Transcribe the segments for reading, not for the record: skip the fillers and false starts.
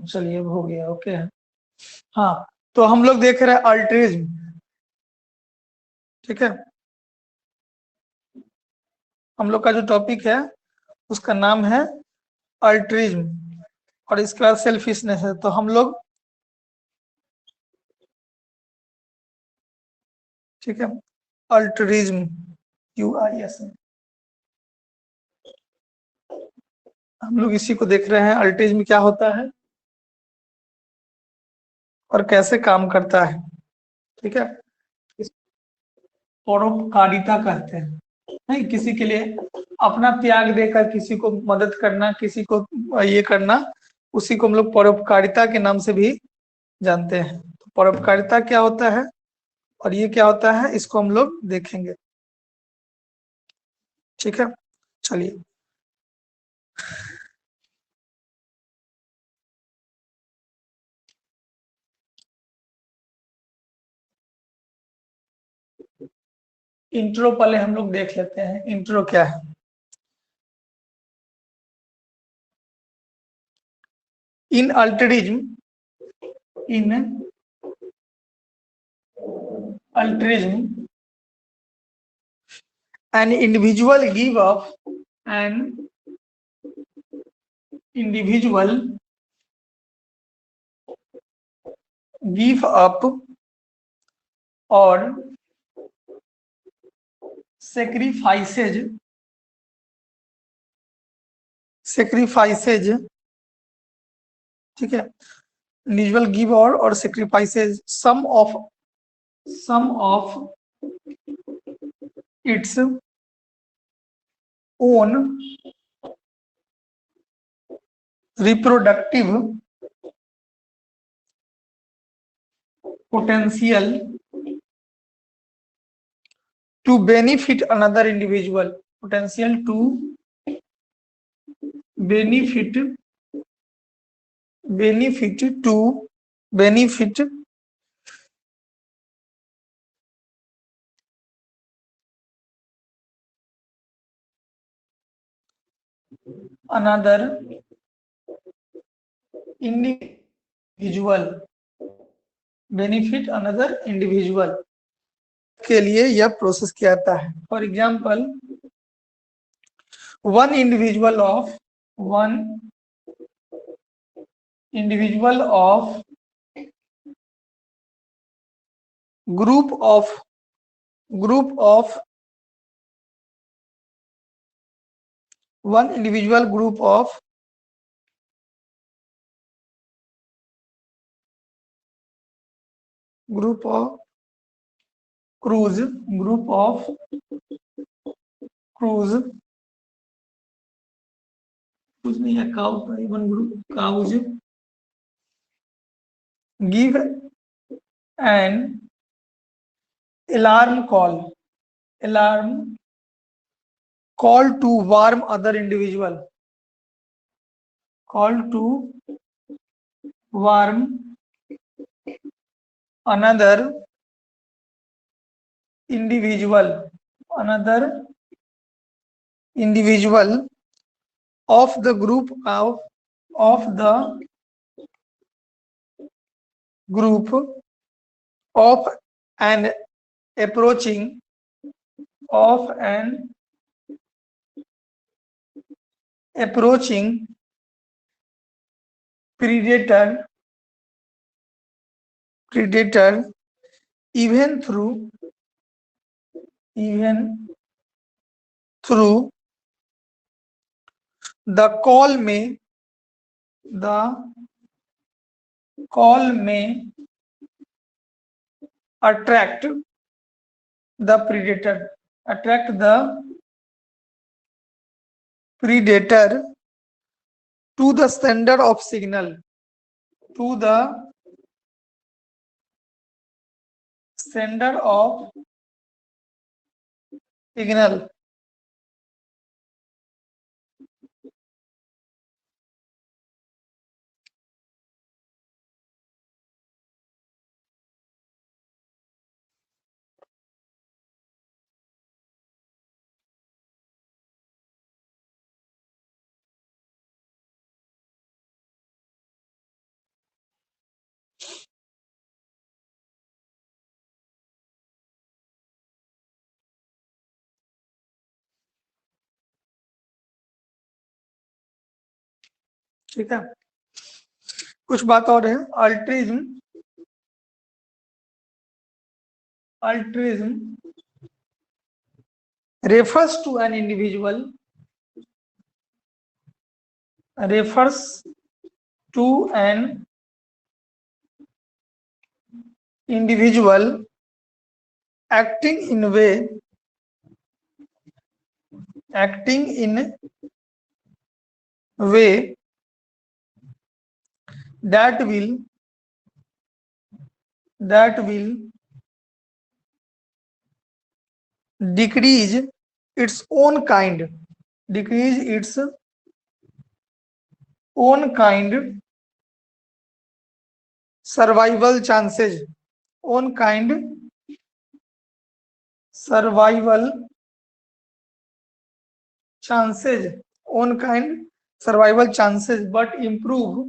चलिए अब हो गया। ओके। हाँ, तो हम लोग देख रहे हैं अल्ट्रिज्म। ठीक है, हम लोग का जो टॉपिक है उसका नाम है अल्ट्रिज्म, और इसके बाद सेल्फिशनेस है। तो हम लोग, ठीक है, अल्ट्रिज्म, UIS, हम लोग इसी को देख रहे हैं। अल्ट्रिज्म क्या होता है और कैसे काम करता है। ठीक है, इस परोपकारिता कहते हैं, नहीं, किसी के लिए अपना त्याग देकर किसी को मदद करना, किसी को ये करना, उसी को हम लोग परोपकारिता के नाम से भी जानते हैं। तो परोपकारिता क्या होता है और ये क्या होता है, इसको हम लोग देखेंगे। ठीक है, चलिए। इंट्रो पहले हम लोग देख लेते हैं, इंट्रो क्या है। इन altruism, in altruism an individual give up an individual give up or sacrifices ठीक है, individual give or sacrifices some of its own reproductive potential to benefit another individual, potential to benefit to benefit another individual, benefit another individual के लिए यह process किया जाता है। For example, one individual of group of one individual group of crows नहीं है, one group crows give an alarm call to warm other individual, call to warm another individual of the group of an approaching predator even through the call may attract the predator to the sender of signal, to the sender of signal ठीक है, कुछ बात और है। Altruism, altruism refers to an individual, refers to an individual acting in way, acting in way that will decrease its own kind, decrease its own kind survival chances, own kind survival chances, own kind survival chances, but improve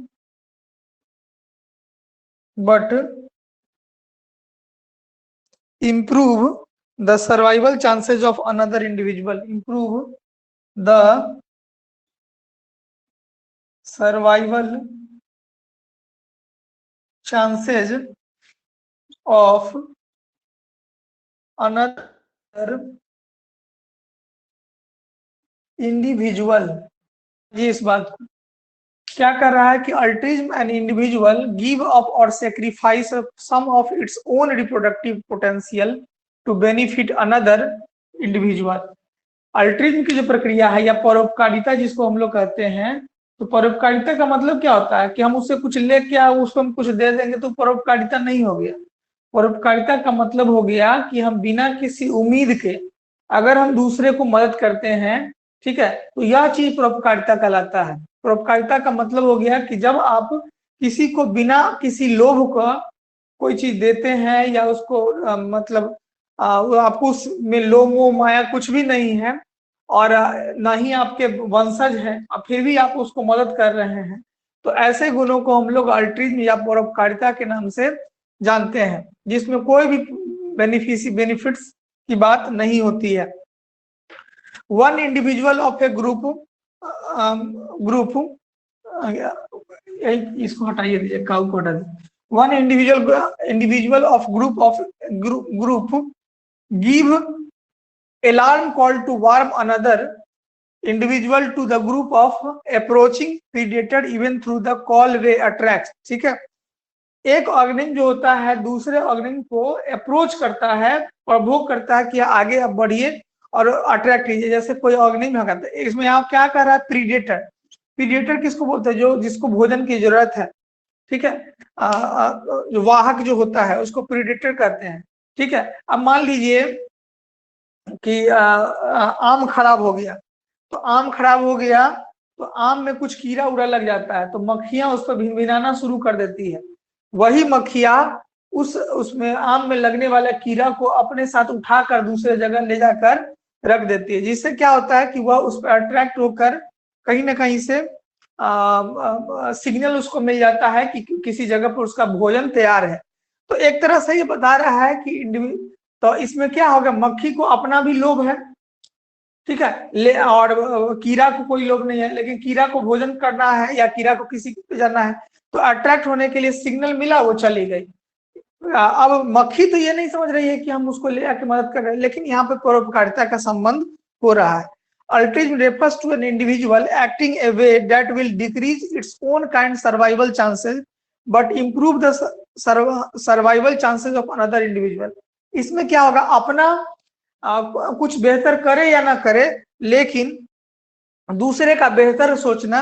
the survival chances of another individual, improve the survival chances of another individual। ये इस बात को क्या कर रहा है कि altruism an individual give up और sacrifice some of its own reproductive potential to benefit another individual. Altruism की जो प्रक्रिया है या परोपकारिता जिसको हम लोग कहते हैं, तो परोपकारिता का मतलब क्या होता है कि हम उससे कुछ लेके उसको हम कुछ दे देंगे तो परोपकारिता नहीं हो गया। परोपकारिता का मतलब हो गया कि हम बिना किसी उम्मीद के अगर हम दूसरे को मदद करते हैं, ठीक है, तो यह चीज परोपकारिता कहलाता है। परोपकारिता का मतलब हो गया कि जब आप किसी को बिना किसी लोभ का कोई चीज देते हैं या उसको मतलब आपको उसमें लोभ मोह माया कुछ भी नहीं है और ना ही आपके वंशज है और फिर भी आप उसको मदद कर रहे हैं, तो ऐसे गुणों को हम लोग अल्ट्रिज्म या परोपकारिता के नाम से जानते हैं, जिसमें कोई भी बेनिफिट्स की बात नहीं होती है। One individual of A group, group इसको हटाइए दीजिए, काउ को हटा दीजिए। One individual of group give alarm call to warn another individual to the group of approaching predator even through the call way attracts। ठीक है, एक ऑर्गेनिज्म जो होता है दूसरे ऑर्गेनिज्म को अप्रोच करता है, प्रभोग करता है कि आगे आप बढ़िए और अट्रैक्ट कीजिए। जैसे कोई ऑर्गेनिज्म है, इसमें आप क्या कर रहा है, प्रीडेटर। प्रीडेटर किसको बोलते हैं, जो जिसको भोजन की जरूरत है, ठीक है, जो वाहक जो होता है उसको प्रीडेटर कहते हैं। ठीक है, अब मान लीजिए कि आम खराब हो गया, तो आम खराब हो गया तो आम में कुछ कीड़ा उड़ा लग जाता है, तो मक्खियां उस पर भिनभिनाना शुरू कर देती है। वही मक्खियां उसमें आम में लगने वाला कीड़ा को अपने साथ उठाकर दूसरे जगह ले जाकर रख देती है, जिससे क्या होता है कि वह उस पर अट्रैक्ट होकर कहीं ना कहीं से सिग्नल उसको मिल जाता है कि किसी जगह पर उसका भोजन तैयार है। तो एक तरह से ये बता रहा है कि तो इसमें क्या होगा, मक्खी को अपना भी लोभ है, ठीक है, ले और कीड़ा को कोई लोभ नहीं है, लेकिन कीड़ा को भोजन करना है या कीड़ा को किसी को जाना है, तो अट्रैक्ट होने के लिए सिग्नल मिला, वो चली गई। अब मक्खी तो ये नहीं समझ रही है कि हम उसको ले आके मदद कर रहे हैं, लेकिन यहाँ पे परोपकारिता का संबंध हो रहा है। Altruism refers to an individual acting a way that will decrease its own kind survival chances but improve the survival chances of another individual। इसमें क्या होगा, अपना कुछ बेहतर करे या ना करे, लेकिन दूसरे का बेहतर सोचना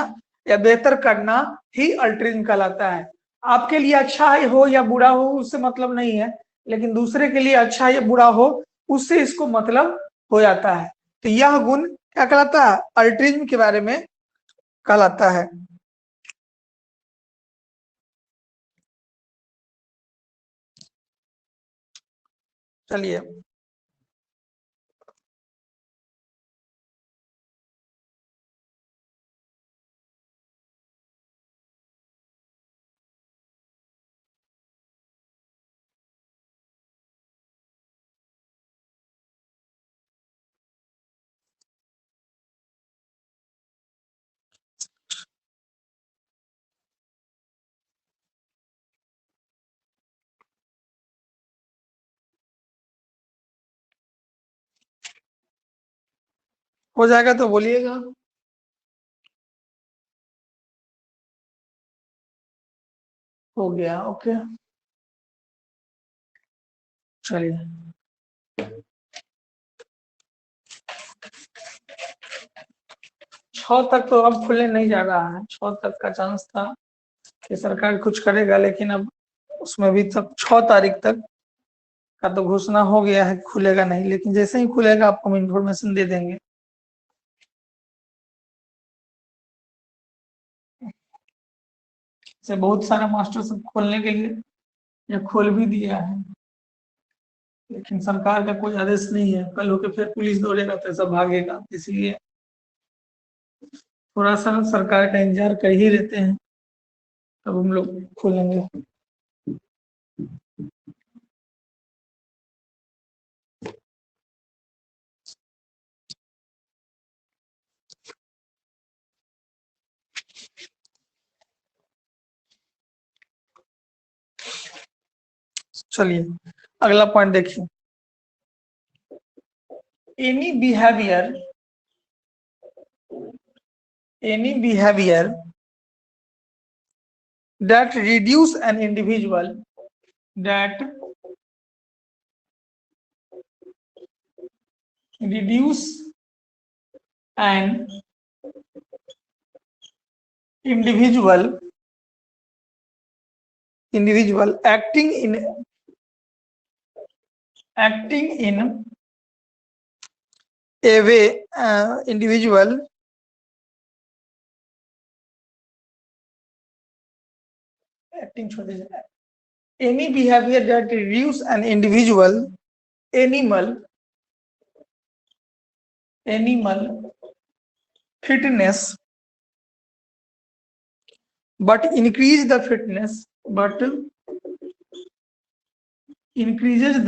या बेहतर करना ही अल्ट्रिज्म कहलाता है। आपके लिए अच्छा हो या बुरा हो उससे मतलब नहीं है, लेकिन दूसरे के लिए अच्छा या बुरा हो उससे इसको मतलब हो जाता है। तो यह गुण क्या कहलाता है, अल्ट्रिज्म के बारे में कहलाता है। चलिए, हो जाएगा तो बोलिएगा। हो गया, ओके। चलिए, 6 तक तो अब खुलने नहीं जा रहा है। 6 तक का चांस था कि सरकार कुछ करेगा, लेकिन अब उसमें भी तक 6 तारीख तक का तो घोषणा हो गया है, खुलेगा नहीं, लेकिन जैसे ही खुलेगा आपको हम इंफॉर्मेशन दे देंगे। से बहुत सारे मास्टर सब खोलने के लिए या खोल भी दिया है, लेकिन सरकार का कोई आदेश नहीं है। कल होके फिर पुलिस दौड़ेगा तो सब भागेगा, इसलिए थोड़ा सा सरकार का इंतजार कर ही लेते हैं, तब हम लोग खोलेंगे। चलिए, अगला पॉइंट देखिए। Any behaviour that reduce an individual that reduce an individual acting in a way individual acting any behavior that reduce an individual animal fitness but increase the fitness increases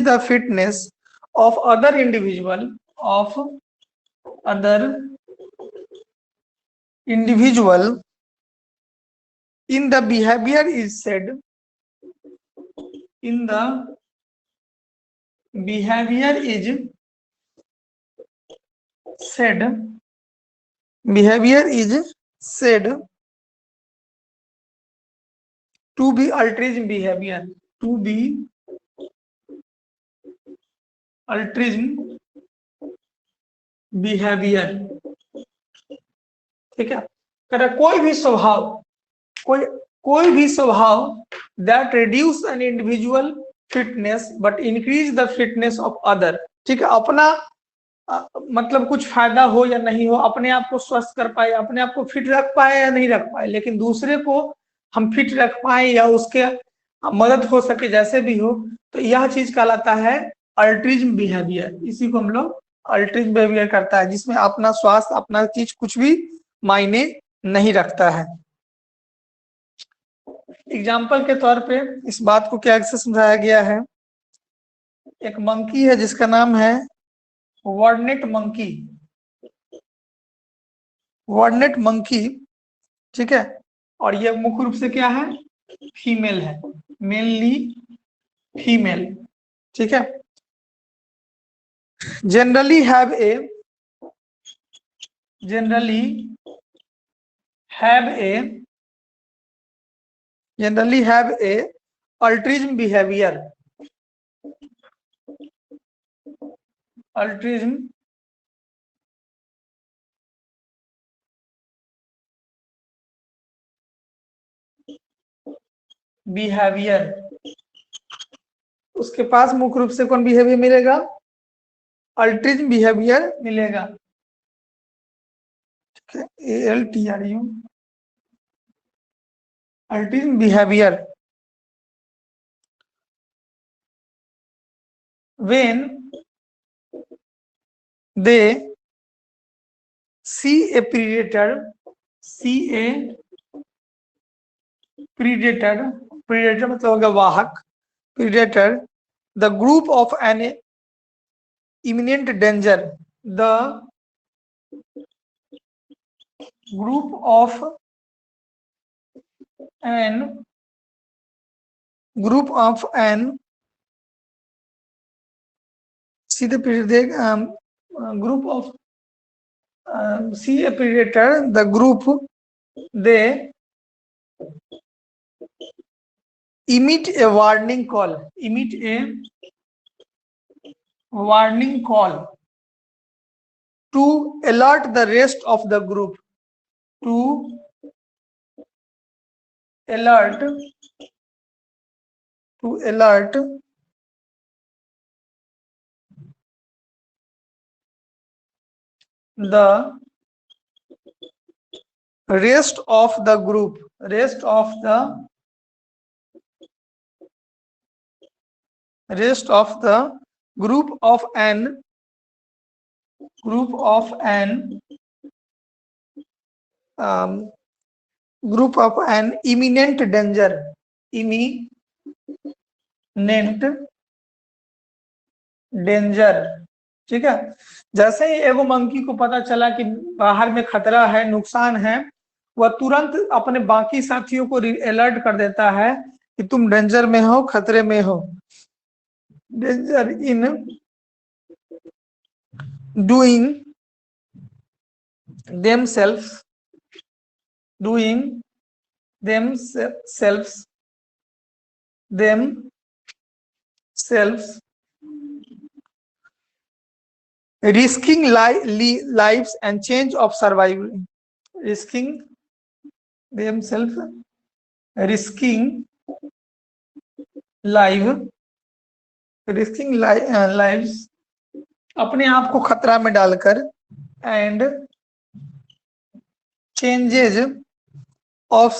the fitness of other individual in the behavior is said to be altruism behavior, ठीक है। कोई भी स्वभाव that reduce an individual fitness but increase the fitness of other, ठीक है। अपना मतलब कुछ फायदा हो या नहीं हो, अपने आप को स्वस्थ कर पाए, अपने आप को फिट रख पाए या नहीं रख पाए, लेकिन दूसरे को हम फिट रख पाए या उसके मदद हो सके जैसे भी हो, तो यह चीज कहलाता है अल्ट्रिज्म बिहेवियर। इसी को हम लोग अल्ट्रिज्म बिहेवियर करता है, जिसमें अपना स्वास्थ्य अपना चीज कुछ भी मायने नहीं रखता है। एग्जाम्पल के तौर पे इस बात को क्या से समझाया गया है। एक मंकी है जिसका नाम है वर्डनेट मंकी, ठीक है। और ये मुख्य रूप से क्या है, फीमेल है, मेनली फीमेल, ठीक है। Generally have a altruism behaviour, उसके पास मुख्य रूप से कौन बिहेवियर मिलेगा, अल्ट्रिज्म बिहेवियर मिलेगा, ठीक है। ALTRU altruism behaviour when they see a predator मतलब होगा वाहक, predator, the group of an imminent danger, the group of an group of an see the group of see a predator, the group they emit a warning call, emit a warning call to alert the rest of the group, to alert the rest of the group, rest of the group of an imminent danger, ठीक है। जैसे ही एगो monkey को पता चला कि बाहर में खतरा है, नुकसान है, वह तुरंत अपने बाकी साथियों को अलर्ट कर देता है कि तुम डेंजर में हो, खतरे में हो। Danger in doing themselves risking lives and change of survival, risking lives, अपने आप को खतरा में डालकर, एंड चेंजेज ऑफ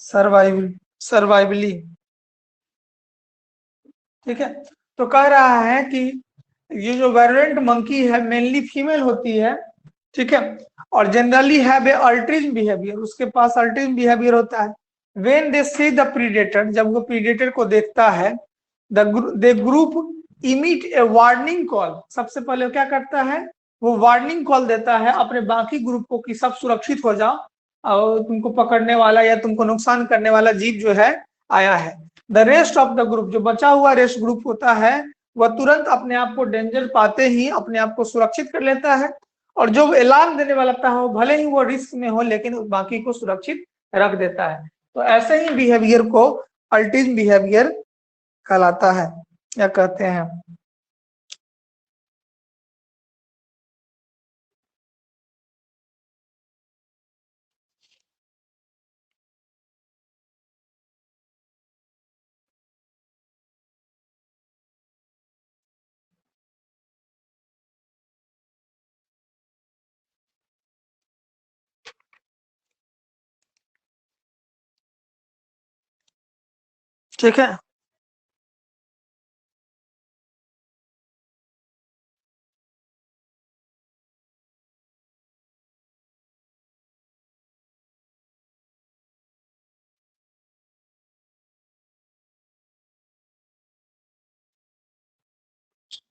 सर्वाइवली, ठीक है। तो कह रहा है कि ये जो वायलेंट मंकी है मेनली फीमेल होती है, ठीक है, और generally have a altruism behaviour, उसके पास अल्ट्रिज्म बिहेवियर होता है। When they see the predator, जब वो प्रीडेटर को देखता है, they group emit a warning call, सबसे पहले क्या करता है, वो वार्निंग कॉल देता है अपने बाकी ग्रुप को कि सब सुरक्षित हो जाओ और तुमको पकड़ने वाला या तुमको नुकसान करने वाला जीव जो है आया है। The rest of the group, जो बचा हुआ रेस्ट ग्रुप होता है, वह तुरंत अपने आप को डेंजर पाते ही अपने आप को सुरक्षित कर लेता है, और जो अलार्म देने वाला था वो भले ही वो रिस्क में हो लेकिन बाकी को सुरक्षित रख देता है। तो ऐसे ही बिहेवियर को अल्ट्रिज्म बिहेवियर कहलाता है या कहते हैं। ठीक है,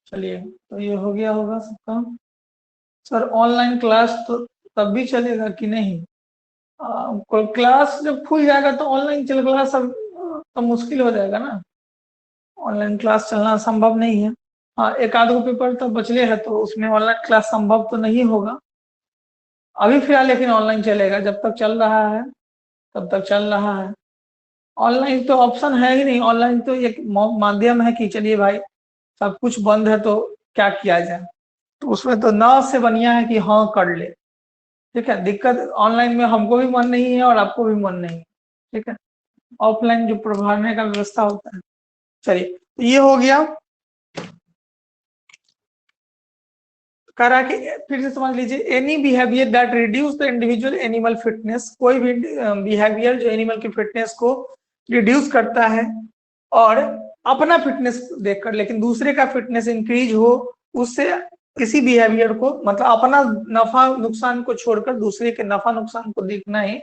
चलिए तो ये हो गया होगा सबका। सर ऑनलाइन क्लास तो तब भी चलेगा कि नहीं? कोई क्लास जब खुल जाएगा तो ऑनलाइन चल क्लास सब तो मुश्किल हो जाएगा ना, ऑनलाइन क्लास चलना संभव नहीं है। हाँ, एक आध गो पेपर तो बचले है तो उसमें ऑनलाइन क्लास संभव तो नहीं होगा अभी फिलहाल, लेकिन ऑनलाइन चलेगा, जब तक चल रहा है तब तक चल रहा है। ऑनलाइन तो ऑप्शन है ही नहीं, ऑनलाइन तो एक माध्यम है कि चलिए भाई सब कुछ बंद है तो क्या किया जाए, तो उसमें तो ना से बढ़िया है कि हाँ कर ले, ठीक है। दिक्कत ऑनलाइन में हमको भी मन नहीं है और आपको भी मन नहीं है, ठीक है। ऑफलाइन जो पढ़ाने का व्यवस्था होता है। चलिए तो ये हो गया। कह रहा कि फिर से समझ लीजिए, any behaviour that reduce the individual animal fitness, कोई भी बिहेवियर जो एनिमल की फिटनेस को रिड्यूस करता है और अपना फिटनेस देखकर लेकिन दूसरे का फिटनेस इंक्रीज हो, उससे किसी बिहेवियर को मतलब अपना नफा नुकसान को छोड़कर दूसरे के नफा नुकसान को देखना ही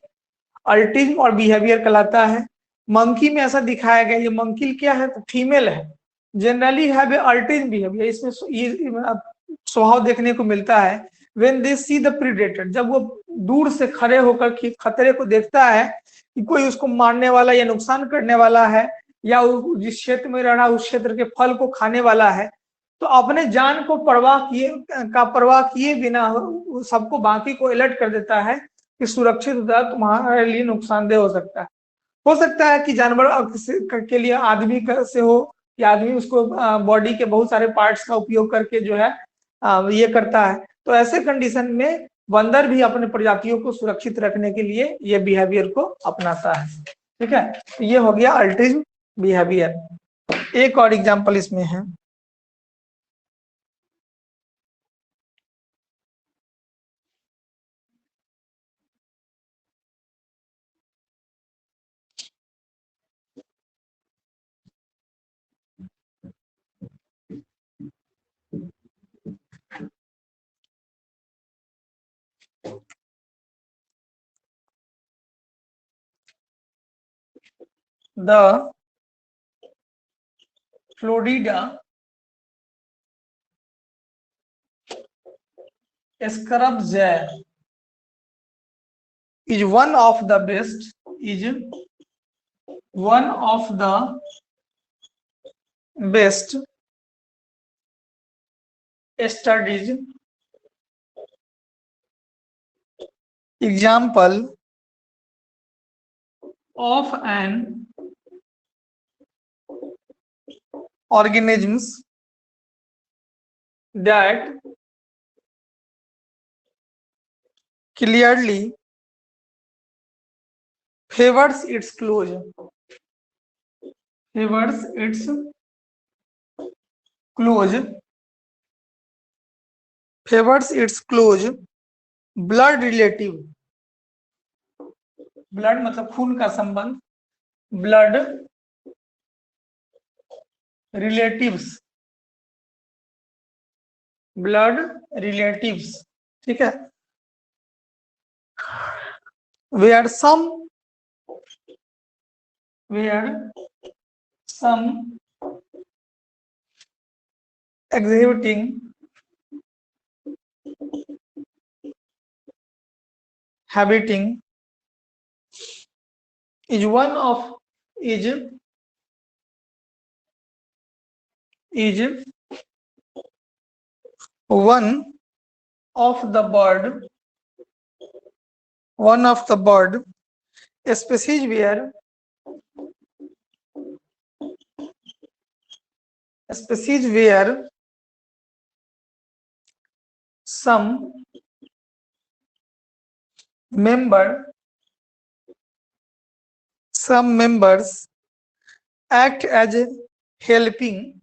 अल्ट्रिज्म और बिहेवियर कहलाता है। मंकी में ऐसा दिखाया गया, ये मंकी क्या है तो फीमेल है, generally have a altruism behaviour, इसमें ये स्वभाव देखने को मिलता है। When they see the predator, जब वो दूर से खड़े होकर खतरे को देखता है, कि कोई उसको मारने वाला या नुकसान करने वाला है, या जिस क्षेत्र में रह रहा है उस क्षेत्र के फल को खाने वाला है, तो अपने जान को परवाह किए बिना सबको बाकी को अलर्ट कर देता है कि सुरक्षित उधर तुम्हारे लिए नुकसानदेह हो सकता है कि जानवर के लिए आदमी से हो, कि आदमी उसको बॉडी के बहुत सारे पार्ट्स का उपयोग करके जो है ये करता है। तो ऐसे कंडीशन में बंदर भी अपने प्रजातियों को सुरक्षित रखने के लिए ये बिहेवियर को अपनाता है। ठीक है, तो ये हो गया अल्ट्रिज्म बिहेवियर। एक और एग्जांपल इसमें है, the Florida scrub jay is one of the best studies example of an organisms that clearly favors its close blood relative, blood मतलब खून का संबंध, ब्लड रिलेटिव्स, ठीक है, where some exhibiting habiting is one of the bird species where some members act as helping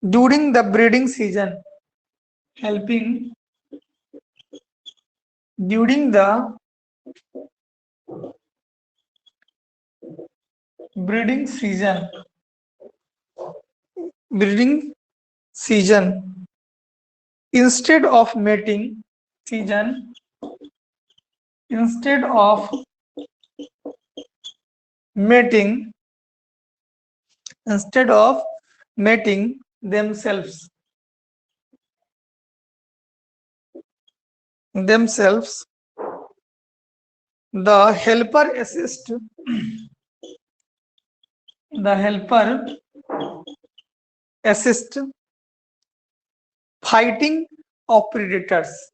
during the breeding season, during the breeding season instead of mating themselves. The helper assist fighting of predators.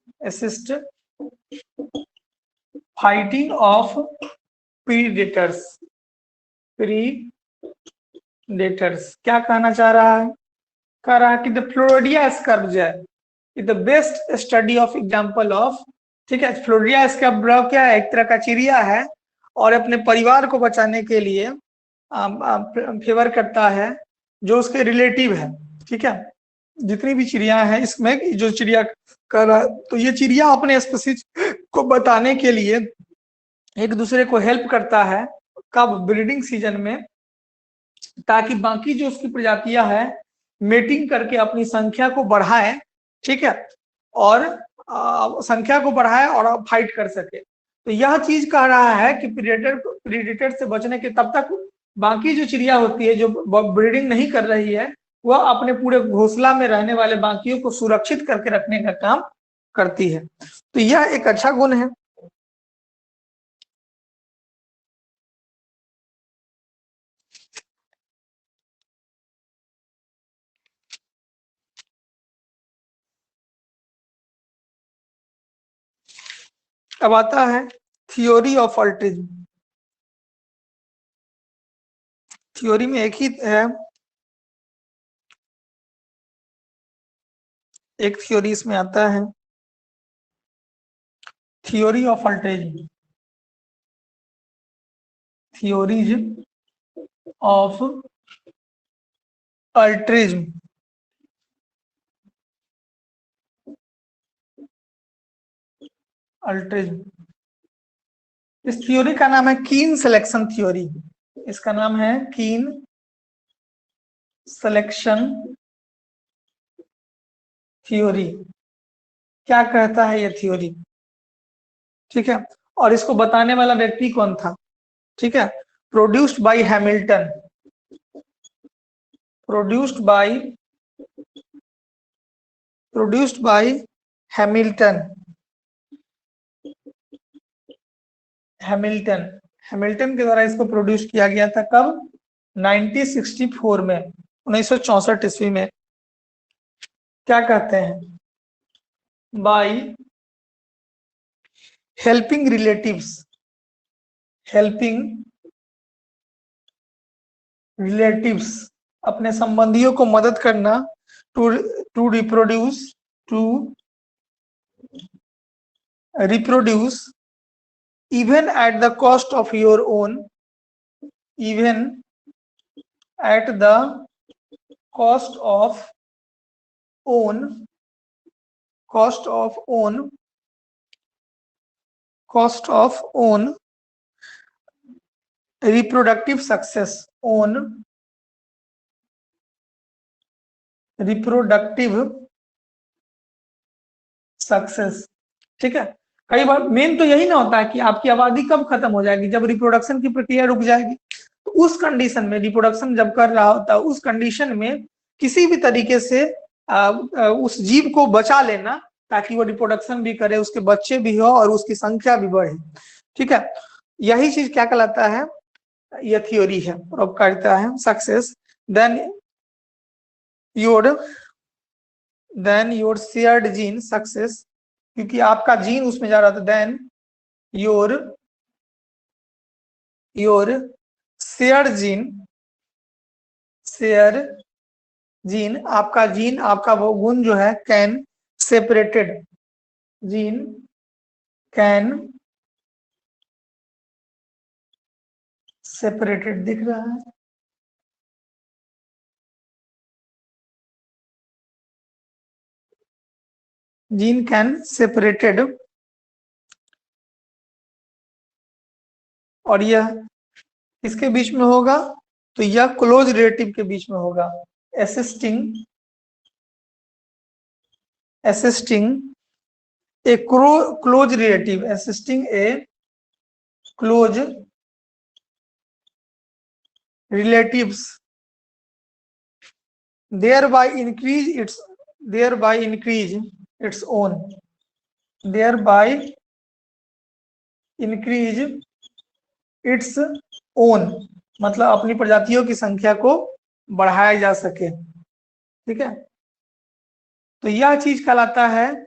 क्या कहना चाह रहा है? कह रहा है कि the फ्लोरिडिया scrub जय is the best study of example of, ठीक है, फ्लोरिडिया स्कर्ब क्या है? एक तरह का चिड़िया है और अपने परिवार को बचाने के लिए फेवर करता है जो उसके रिलेटिव है, ठीक है, जितनी भी चिड़िया है इसमें जो चिड़िया कर रहा, तो ये चिड़िया अपने स्पीशीज को बताने के लिए एक दूसरे को हेल्प करता है, कब? ब्रीडिंग सीजन में, ताकि बाकी जो उसकी प्रजातियां है मेटिंग करके अपनी संख्या को बढ़ाए, ठीक है, और संख्या को बढ़ाए और फाइट कर सके। तो यह चीज कह रहा है कि प्रीडेटर से बचने के तब तक बाकी जो चिड़िया होती है जो ब्रीडिंग नहीं कर रही है वह अपने पूरे घोंसला में रहने वाले बाकियों को सुरक्षित करके रखने का काम करती है। तो यह एक अच्छा गुण है। अब आता है थ्योरी ऑफ अल्ट्रिज्म। थ्योरी में एक ही है, एक थ्योरी इसमें आता है, theory of altruism. Theories of altruism. Altruism, इस थ्योरी का नाम है कीन सिलेक्शन थ्योरी। इसका नाम है कीन सिलेक्शन थ्योरी। क्या कहता है यह थ्योरी? ठीक है, और इसको बताने वाला व्यक्ति कौन था? ठीक है, produced by Hamilton. Produced by Hamilton. Hamilton के द्वारा इसको प्रोड्यूस किया गया था। कब? 1964 में, 1964 ईस्वी में। क्या कहते हैं? बाय हेल्पिंग रिलेटिव्स, अपने संबंधियों को मदद करना, to reproduce even at the cost of your own, even at the cost of own reproductive success, own reproductive success। ठीक है, कई बार मेन तो यही ना होता है कि आपकी आबादी कब खत्म हो जाएगी, जब रिप्रोडक्शन की प्रक्रिया रुक जाएगी। तो उस कंडीशन में, रिप्रोडक्शन जब कर रहा होता है उस कंडीशन में किसी भी तरीके से उस जीव को बचा लेना, ताकि वो रिप्रोडक्शन भी करे, उसके बच्चे भी हो और उसकी संख्या भी बढ़े। ठीक है, यही चीज क्या कहलाता है? यह थ्योरी है, परोपकारिता है, success. Then your shared gene success, क्योंकि आपका जीन उसमें जा रहा था। देन योर शेयर जीन, आपका वो गुण जो है, can separated, gene can separated, दिख रहा है? जीन कैन सेपरेटेड, और यह किसके बीच में होगा? तो यह क्लोज रिलेटिव के बीच में होगा। असिस्टिंग ए क्लोज रिलेटिव, असिस्टिंग ए close relatives, thereby increase its own, मतलब अपनी प्रजातियों की संख्या को बढ़ाया जा सके। ठीक है, तो यह चीज कहलाता है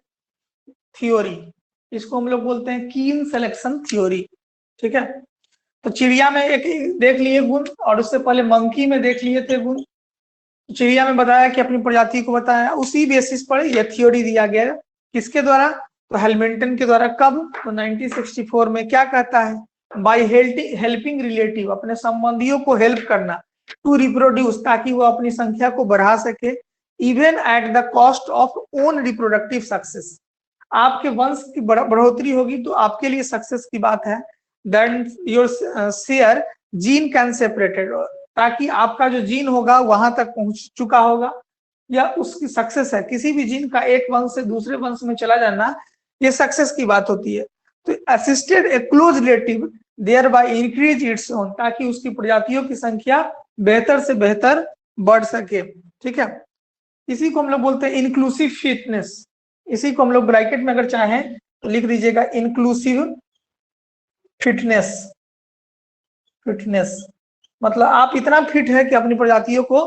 थ्योरी। इसको हम लोग बोलते हैं कीन सिलेक्शन थ्योरी। ठीक है, तो चिड़िया में एक देख लिए गुण, और उससे पहले मंकी में देख लिए थे गुण। चिड़िया में बताया कि अपनी प्रजाति को बताया, उसी बेसिस पर यह थ्योरी दिया गया। किसके द्वारा? तो हैमिल्टन के द्वारा। कब? तो 1964 में। क्या कहता है? बाय हेल्पिंग रिलेटिव, अपने संबंधियों को हेल्प करना, टू रिप्रोड्यूस, ताकि वो अपनी संख्या को बढ़ा सके, even at the cost of own reproductive success. आपके वंश की बढ़ोतरी होगी तो आपके लिए सक्सेस की बात है। Then your share gene can separated, ताकि आपका जो जीन होगा वहां तक पहुंच चुका होगा, या उसकी सक्सेस है। किसी भी जीन का एक वंश से दूसरे वंश में चला जाना, ये सक्सेस की बात होती है। तो assisted a close relative thereby increase its own, ताकि उसकी प्रजातियों की संख्या बेहतर से बेहतर बढ़ सके। ठीक है। इसी को हम लोग बोलते हैं इंक्लूसिव फिटनेस। इसी को हम लोग ब्रैकेट में अगर चाहें तो लिख दीजिएगा इंक्लूसिव फिटनेस। फिटनेस मतलब आप इतना फिट है कि अपनी प्रजातियों को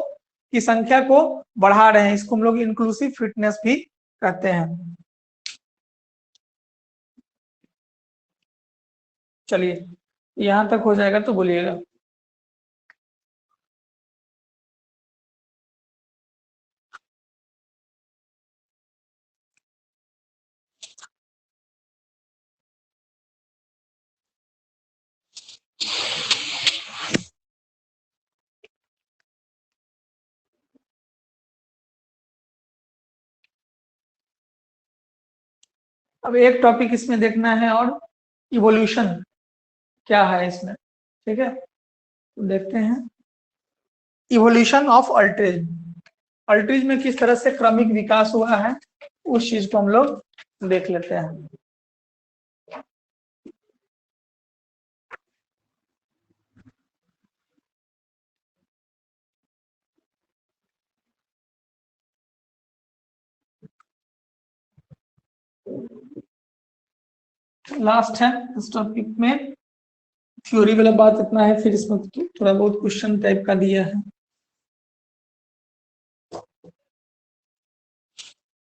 की संख्या को बढ़ा रहे हैं, इसको हम लोग इंक्लूसिव फिटनेस भी कहते हैं। चलिए यहां तक हो जाएगा तो बोलिएगा। अब एक टॉपिक इसमें देखना है और इवोल्यूशन क्या है इसमें, ठीक है। तो देखते हैं इवोल्यूशन ऑफ अल्ट्रेज। अल्ट्रेज में किस तरह से क्रमिक विकास हुआ है उस चीज को हम लोग देख लेते हैं। लास्ट है इस टॉपिक में, थ्योरी वाला बात इतना है, फिर इसमें थोड़ा बहुत क्वेश्चन टाइप का दिया है।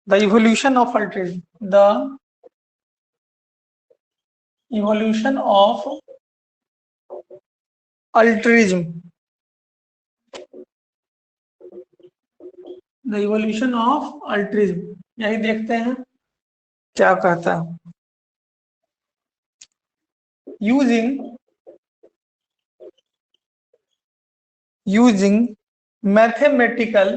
The evolution of altruism, the evolution of altruism, the evolution of altruism, यही देखते हैं क्या कहता है। using mathematical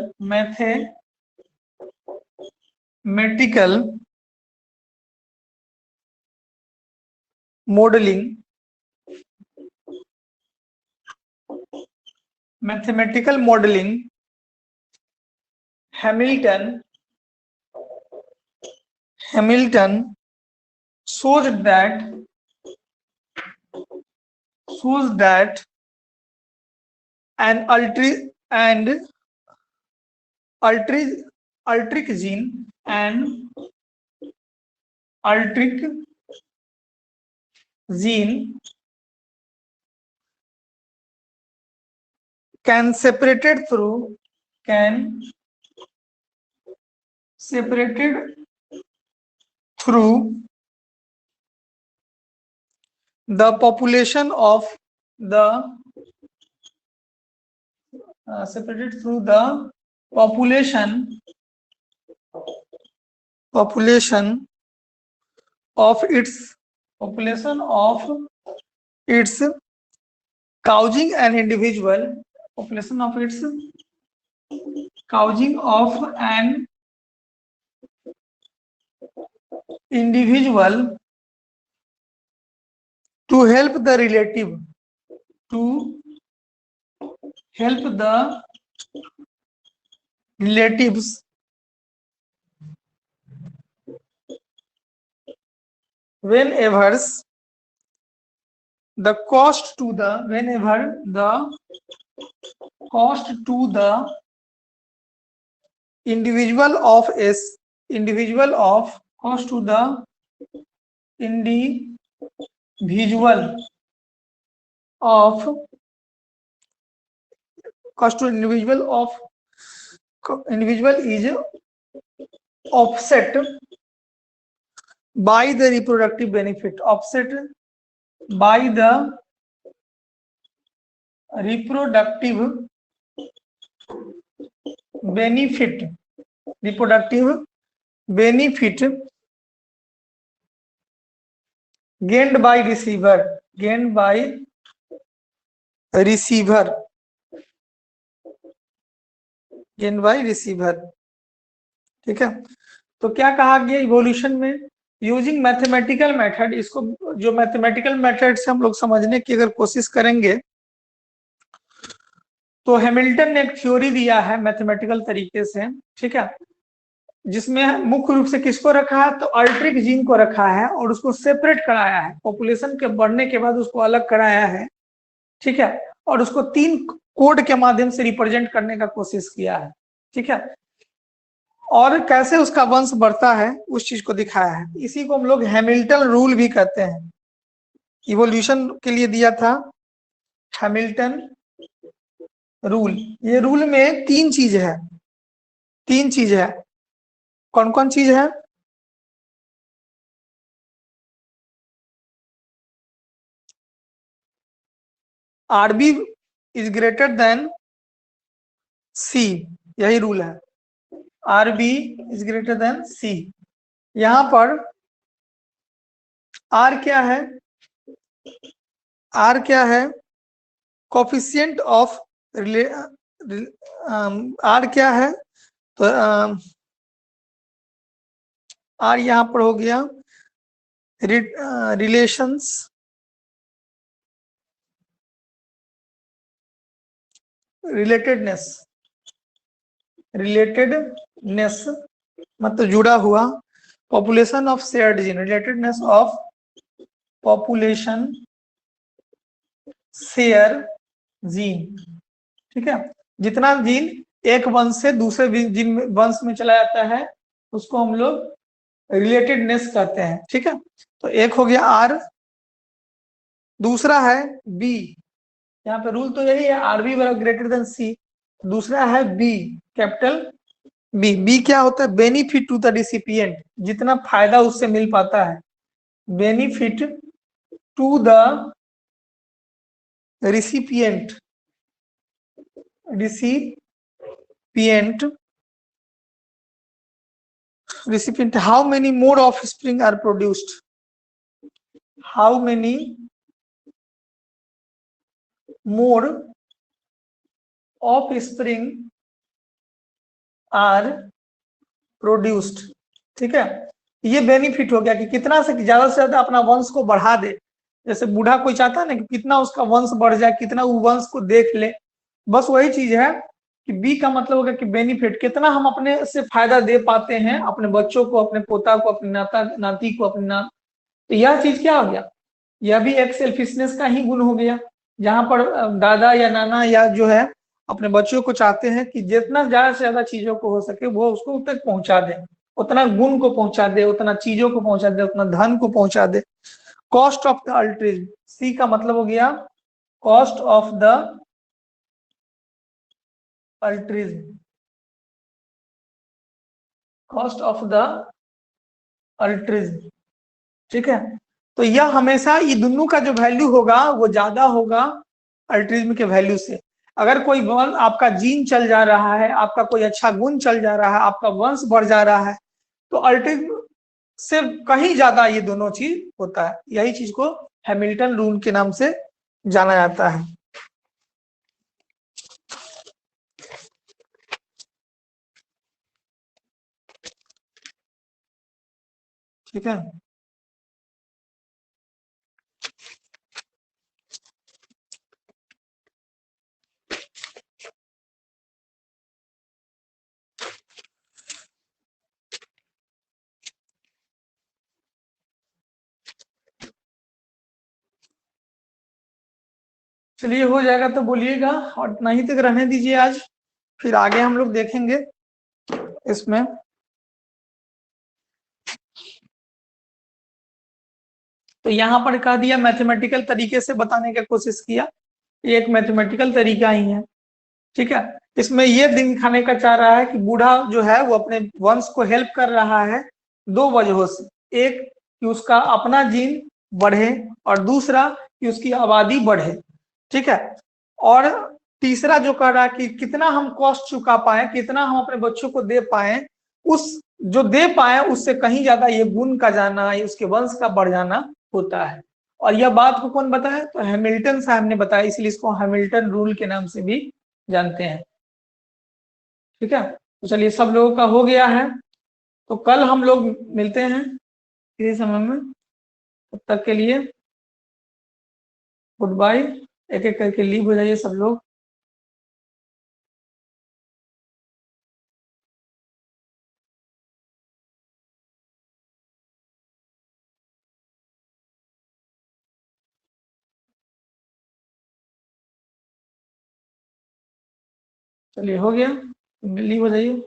modeling, Hamilton shows that an ultric gene can separated through the population of the separated through the population of its causing an individual to help the relatives whenever the cost to the individual of is offset by the reproductive benefit, gained by receiver, ठीक है। तो क्या कहा गया evolution में, using mathematical method, इसको जो mathematical method से हम लोग समझने की अगर कोशिश करेंगे तो हैमिल्टन ने एक थ्योरी दिया है मैथमेटिकल तरीके से, ठीक है, जिसमें मुख्य रूप से किसको रखा है तो अल्ट्रिक जीन को रखा है और उसको सेपरेट कराया है, पॉपुलेशन के बढ़ने के बाद उसको अलग कराया है, ठीक है, और उसको 3 कोड के माध्यम से रिप्रेजेंट करने का कोशिश किया है, ठीक है। और कैसे उसका वंश बढ़ता है उस चीज को दिखाया है। इसी को हम लोग हैमिल्टन रूल भी कहते हैं। इवोल्यूशन के लिए दिया था हैमिल्टन रूल। ये रूल में तीन चीज है, तीन चीज है। कौन कौन चीज है? आरबी इज ग्रेटर देन सी, यही रूल है। आरबी इज ग्रेटर देन सी। यहां पर आर क्या है? आर क्या है? कोफिशिएंट ऑफ आर क्या है? तो आर यहां पर हो गया रिलेशंस, रिलेटेडनेस, रिलेटेडनेस मतलब जुड़ा हुआ। Population of shared gene, relatedness of population share gene. ठीक है, जितना जीन एक वंश से दूसरे जीन वंश में चला जाता है उसको हम लोग रिलेटेडनेस कहते हैं। ठीक है, तो एक हो गया आर, दूसरा है बी। यहाँ पे रूल तो यही है आर बी ग्रेटर देन सी। दूसरा है बी, कैपिटल बी। बी क्या होता है? बेनिफिट टू द रिसिपिएंट, जितना फायदा उससे मिल पाता है। Benefit to the recipient, recipient, recipient. How many more offspring are produced? How many more offspring are produced? ठीक है, ये बेनिफिट हो गया कि कितना से ज्यादा अपना वंश को बढ़ा दे। जैसे बूढ़ा कोई चाहता है ना कि कितना उसका वंश बढ़ जाए, कितना वो वंश को देख ले, बस वही चीज है कि बी का मतलब होगा कि बेनिफिट, कितना हम अपने से फायदा दे पाते हैं अपने बच्चों को, अपने पोता को, अपने नाता नाती को, अपने ना। तो यह चीज क्या हो गया? यह भी एक सेल्फिशनेस का ही गुण हो गया, जहां पर दादा या नाना या जो है अपने बच्चों को चाहते हैं कि जितना ज्यादा से ज्यादा चीजों को हो सके वो उसको तक पहुंचा दे, उतना गुण को पहुंचा दे, उतना चीजों को पहुंचा दे, उतना धन को पहुंचा दे। Cost of the altruism, C का मतलब हो गया cost of the altruism, cost of the altruism. ठीक है, तो यह हमेशा ये दोनों का जो वैल्यू होगा वो ज्यादा होगा अल्ट्रिज्म के वैल्यू से। अगर कोई आपका जीन चल जा रहा है, आपका कोई अच्छा गुण चल जा रहा है, आपका वंश बढ़ जा रहा है, तो अल्ट्रिज्म से कहीं ज्यादा ये दोनों चीज होता है। यही चीज को हैमिल्टन रूल के नाम से जाना जाता है। ठीक है, चलिए हो जाएगा तो बोलिएगा, और इतना ही तक रहने दीजिए आज, फिर आगे हम लोग देखेंगे इसमें। तो यहाँ पर कह दिया मैथमेटिकल तरीके से बताने की कोशिश किया, ये एक मैथमेटिकल तरीका ही है। ठीक है, इसमें ये दिखाने का चाह रहा है कि बूढ़ा जो है वो अपने वंश को हेल्प कर रहा है दो वजहों से। एक कि उसका अपना जीन बढ़े, और दूसरा कि उसकी आबादी बढ़े। ठीक है, और तीसरा जो कह रहा है कि कितना हम कॉस्ट चुका पाए, कितना हम अपने बच्चों को दे पाए, उस जो दे पाए उससे कहीं ज्यादा ये गुण का जाना, ये उसके वंश का बढ़ जाना होता है। और यह बात को कौन बताया? तो हैमिल्टन साहब ने बताया, इसलिए इसको हैमिल्टन रूल के नाम से भी जानते हैं। ठीक है, तो चलिए सब लोगों का हो गया है, तो कल हम लोग मिलते हैं किसी समय में। तब तक के लिए गुड बाय। एक एक करके लीव हो जाइए सब लोग। चलिए हो गया। लीव हो जाइए।